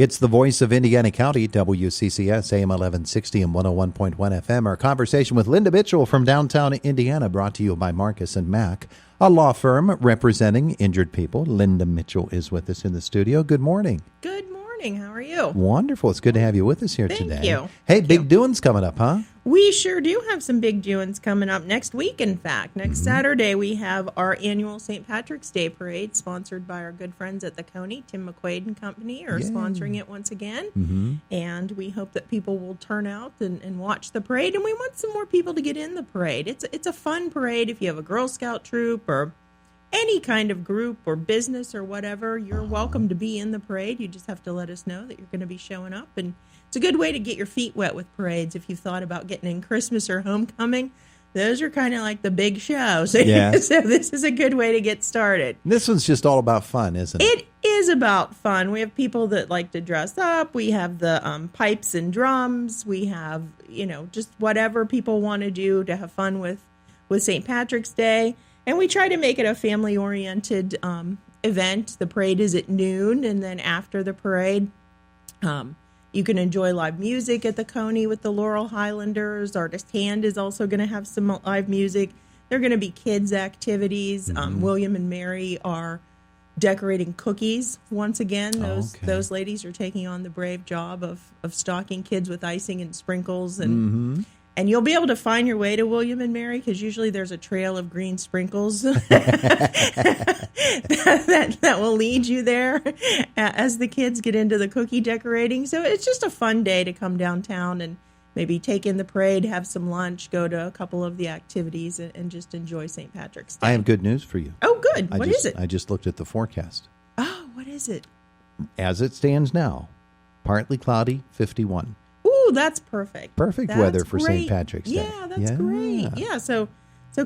It's the voice of Indiana County, WCCS, AM 1160 and 101.1 FM. Our conversation with Linda Mitchell from downtown Indiana, brought to you by Marcus and Mack, a law firm representing injured people. Linda Mitchell is with us in the studio. Good morning. Good morning. How are you? Wonderful. It's good to have you with us here today. Thank you. Hey, big doings coming up, huh? We sure do have some big doings coming up next week, in fact. Next Saturday, we have our annual St. Patrick's Day Parade, sponsored by our good friends at the Coney. Tim McQuaid and Company are sponsoring it once again. And we hope that people will turn out and watch the parade. And we want some more people to get in the parade. It's a fun parade. If you have a Girl Scout troop or any kind of group or business or whatever, you're welcome to be in the parade. You just have to let us know that you're going to be showing up. And it's a good way to get your feet wet with parades if you've thought about getting in Christmas or homecoming. Those are kind of like the big shows. Yeah. So this is a good way to get started. This one's just all about fun, isn't it? It is about fun. We have people that like to dress up. We have the pipes and drums. We have, just whatever people want to do to have fun with St. Patrick's Day. And we try to make it a family-oriented event. The parade is at noon, and then after the parade, you can enjoy live music at the Coney with the Laurel Highlanders. Artist Hand is also going to have some live music. There are going to be kids' activities. William and Mary are decorating cookies once again. Those ladies are taking on the brave job of stocking kids with icing and sprinkles. And you'll be able to find your way to William and Mary, because usually there's a trail of green sprinkles that will lead you there as the kids get into the cookie decorating. So it's just a fun day to come downtown and maybe take in the parade, have some lunch, go to a couple of the activities, and just enjoy St. Patrick's Day. I have good news for you. Oh, good. What is it? I just looked at the forecast. Oh, what is it? As it stands now, partly cloudy, 51. Ooh, that's perfect. Perfect weather for St. Patrick's Day. Yeah, that's great. Yeah, so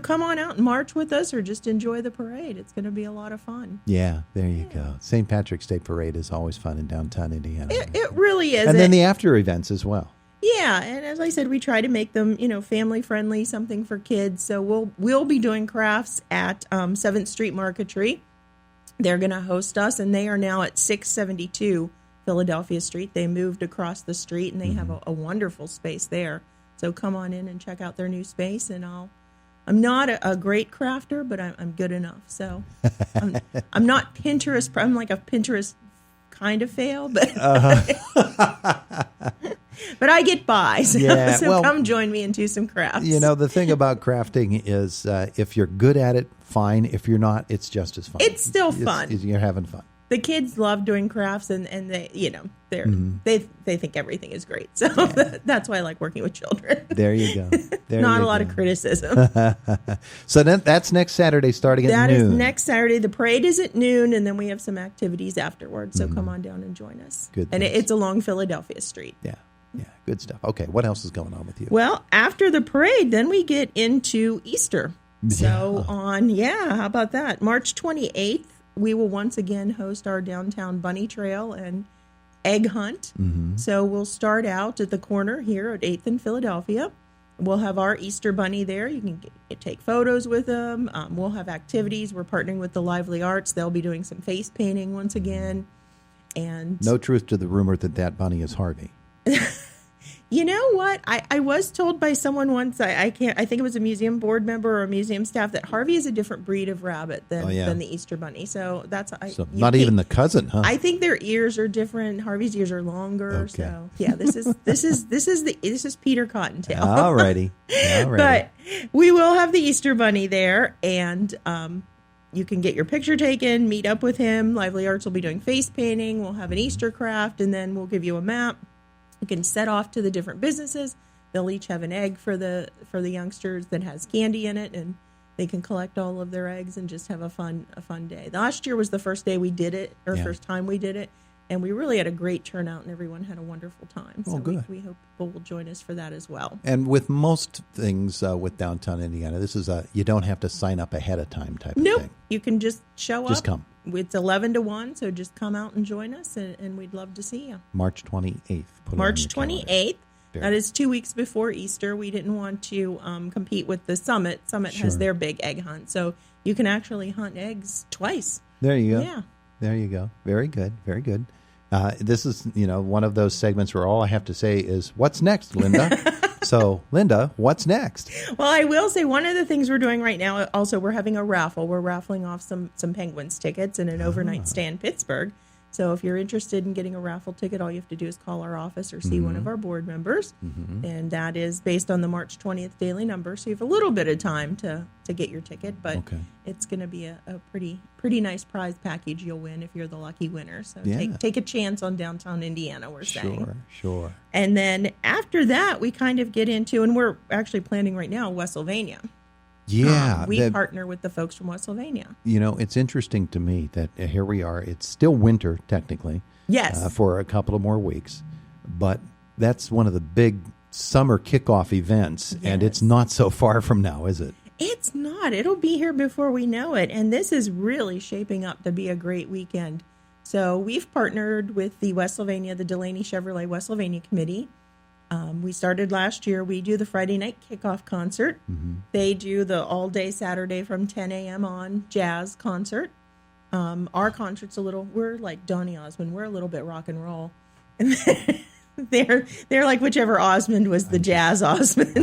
come on out and march with us, or just enjoy the parade. It's going to be a lot of fun. Yeah, there you go. St. Patrick's Day Parade is always fun in downtown Indiana. It really is. And then the after events as well. Yeah, and as I said, we try to make them, family friendly, something for kids. So we'll be doing crafts at 7th Street Marquetry. They're going to host us, and they are now at 672 Philadelphia Street. They moved across the street, and they have a wonderful space there. So come on in and check out their new space. And I'm not a great crafter, but I'm good enough. So I'm not Pinterest. I'm like a Pinterest kind of fail, but but I get by. So come join me and do some crafts. The thing about crafting is if you're good at it, fine. If you're not, it's just as fun. It's still fun. You're having fun. The kids love doing crafts, and they, they think everything is great. So that's why I like working with children. There you go. Not a lot of criticism. So that's next Saturday starting at noon. That is next Saturday. The parade is at noon, and then we have some activities afterwards. So come on down and join us. Good. And it's along Philadelphia Street. Yeah, good stuff. Okay, what else is going on with you? Well, after the parade, then we get into Easter. So how about that? March 28th. We will once again host our downtown bunny trail and egg hunt. So we'll start out at the corner here at 8th and Philadelphia. We'll have our Easter bunny there. You can take photos with them. We'll have activities. We're partnering with the Lively Arts. They'll be doing some face painting once again. And no truth to the rumor that bunny is Harvey. You know what? I was told by someone once, I think it was a museum board member or a museum staff, that Harvey is a different breed of rabbit than the Easter bunny. So not even the cousin, huh? I think their ears are different. Harvey's ears are longer. Okay. So yeah, this is Peter Cottontail. All righty. But we will have the Easter bunny there, and you can get your picture taken, meet up with him. Lively Arts will be doing face painting. We'll have an Easter craft, and then we'll give you a map. You can set off to the different businesses. They'll each have an egg for the youngsters that has candy in it, and they can collect all of their eggs and just have a fun day. Last year was the first day we did it, or first time we did it, and we really had a great turnout, and everyone had a wonderful time. So good. We hope people will join us for that as well. And with most things with downtown Indiana, this is you don't have to sign up ahead of time type of thing. You can just show up. Just come. It's 11 to 1, so just come out and join us, and we'd love to see you. March 28th. March 28th. That is 2 weeks before Easter. We didn't want to compete with the Summit. Summit has their big egg hunt, so you can actually hunt eggs twice. There you go. Yeah. There you go. Very good. Very good. This is, one of those segments where all I have to say is, what's next, Linda? So, Linda, what's next? Well, I will say one of the things we're doing right now, also, we're having a raffle. We're raffling off some Penguins tickets and an overnight stay in Pittsburgh. So if you're interested in getting a raffle ticket, all you have to do is call our office or see one of our board members. And that is based on the March 20th daily number. So you have a little bit of time to get your ticket, but it's going to be a pretty nice prize package you'll win if you're the lucky winner. So take a chance on downtown Indiana, we're saying. Sure. And then after that, we kind of get into, and we're actually planning right now, West Sylvania. Yeah. We partner with the folks from West Sylvania. It's interesting to me that here we are. It's still winter, technically. Yes. For a couple of more weeks. But that's one of the big summer kickoff events. Yes. And it's not so far from now, is it? It's not. It'll be here before we know it. And this is really shaping up to be a great weekend. So we've partnered with the Delaney Chevrolet West Sylvania Committee. We started last year. We do the Friday night kickoff concert. They do the all-day Saturday from 10 a.m. on jazz concert. Our concert's we're like Donny Osmond. We're a little bit rock and roll. And they're like whichever Osmond was the jazz Osmond.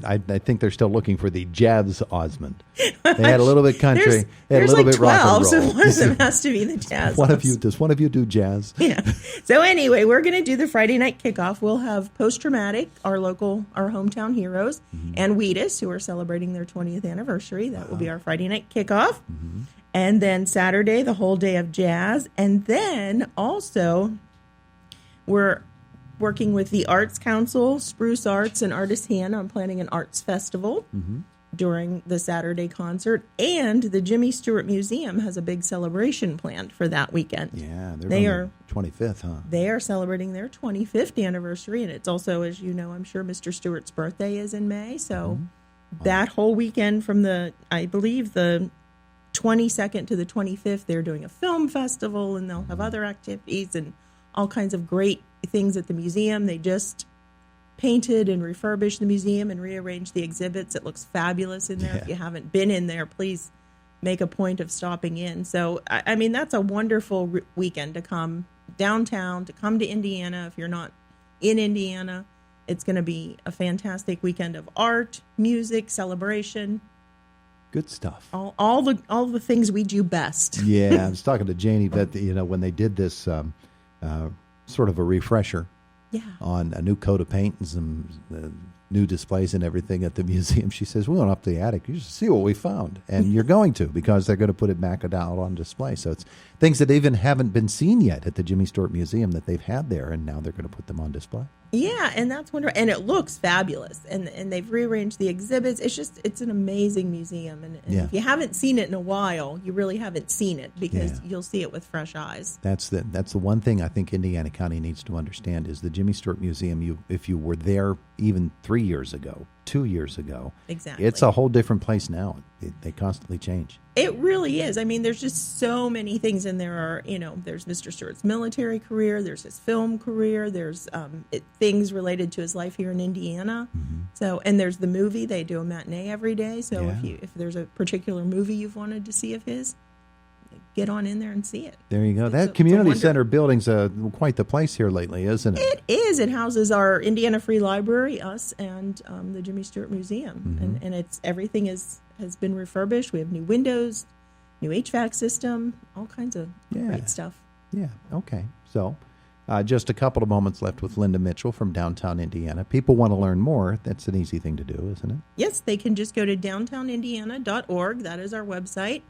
I think they're still looking for the jazz Osmond. They had a little bit country. They had a little bit 12, rock and roll. So one of them has to be the jazz. Does one of you do jazz? Yeah. So anyway, we're going to do the Friday night kickoff. We'll have Post Traumatic, our hometown heroes, and Wheatus, who are celebrating their 20th anniversary. That will be our Friday night kickoff. And then Saturday, the whole day of jazz. And then also, we're working with the Arts Council, Spruce Arts, and Artist Hand on planning an arts festival during the Saturday concert. And the Jimmy Stewart Museum has a big celebration planned for that weekend. Yeah, they are 25th, huh? They are celebrating their 25th anniversary, and it's also, as you know, I'm sure Mr. Stewart's birthday is in May. So that whole weekend from I believe the 22nd to the 25th, they're doing a film festival, and they'll have other activities and all kinds of great things at the museum. They just painted and refurbished the museum and rearranged the exhibits. It looks fabulous in there. If you haven't been in there, please make a point of stopping in. So, I mean, that's a wonderful weekend to come downtown, to come to Indiana. If you're not in Indiana, it's going to be a fantastic weekend of art, music, celebration. Good stuff. All the things we do best. Yeah, I was talking to Janie that when they did this sort of a refresher on a new coat of paint and some new displays and everything at the museum, she says, we went up to the attic. You should see what we found. And you're going to, because they're going to put it back out on display. So it's things that even haven't been seen yet at the Jimmy Stewart Museum that they've had there, and now they're going to put them on display. Yeah, and that's wonderful. And it looks fabulous. And they've rearranged the exhibits. It's an amazing museum. And if you haven't seen it in a while, you really haven't seen it, because you'll see it with fresh eyes. That's the one thing I think Indiana County needs to understand is the Jimmy Stewart Museum, if you were there even 3 years ago, 2 years ago, exactly, it's a whole different place now. They constantly change. It really is. I mean, there's just so many things in there. There's Mr. Stewart's military career, there's his film career, there's things related to his life here in Indiana. So, and there's the movie. They do a matinee every day. So if there's a particular movie you've wanted to see of his, get on in there and see it. There you go. That community center building's quite the place here lately, isn't it? It is. It houses our Indiana Free Library, us, and the Jimmy Stewart Museum. And everything has been refurbished. We have new windows, new HVAC system, all kinds of great stuff. Yeah. Okay. So just a couple of moments left with Linda Mitchell from downtown Indiana. People want to learn more. That's an easy thing to do, isn't it? Yes, they can just go to downtownindiana.org. That is our website.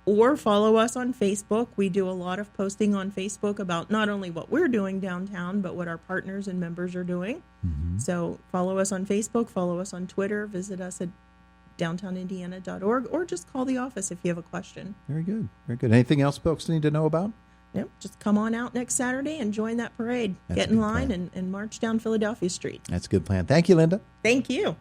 Or follow us on Facebook. We do a lot of posting on Facebook about not only what we're doing downtown, but what our partners and members are doing. So follow us on Facebook, follow us on Twitter, visit us at downtownindiana.org, or just call the office if you have a question. Very good. Very good. Anything else folks need to know about? Yep. Just come on out next Saturday and join that parade. Get in line and march down Philadelphia Street. That's a good plan. Thank you, Linda. Thank you.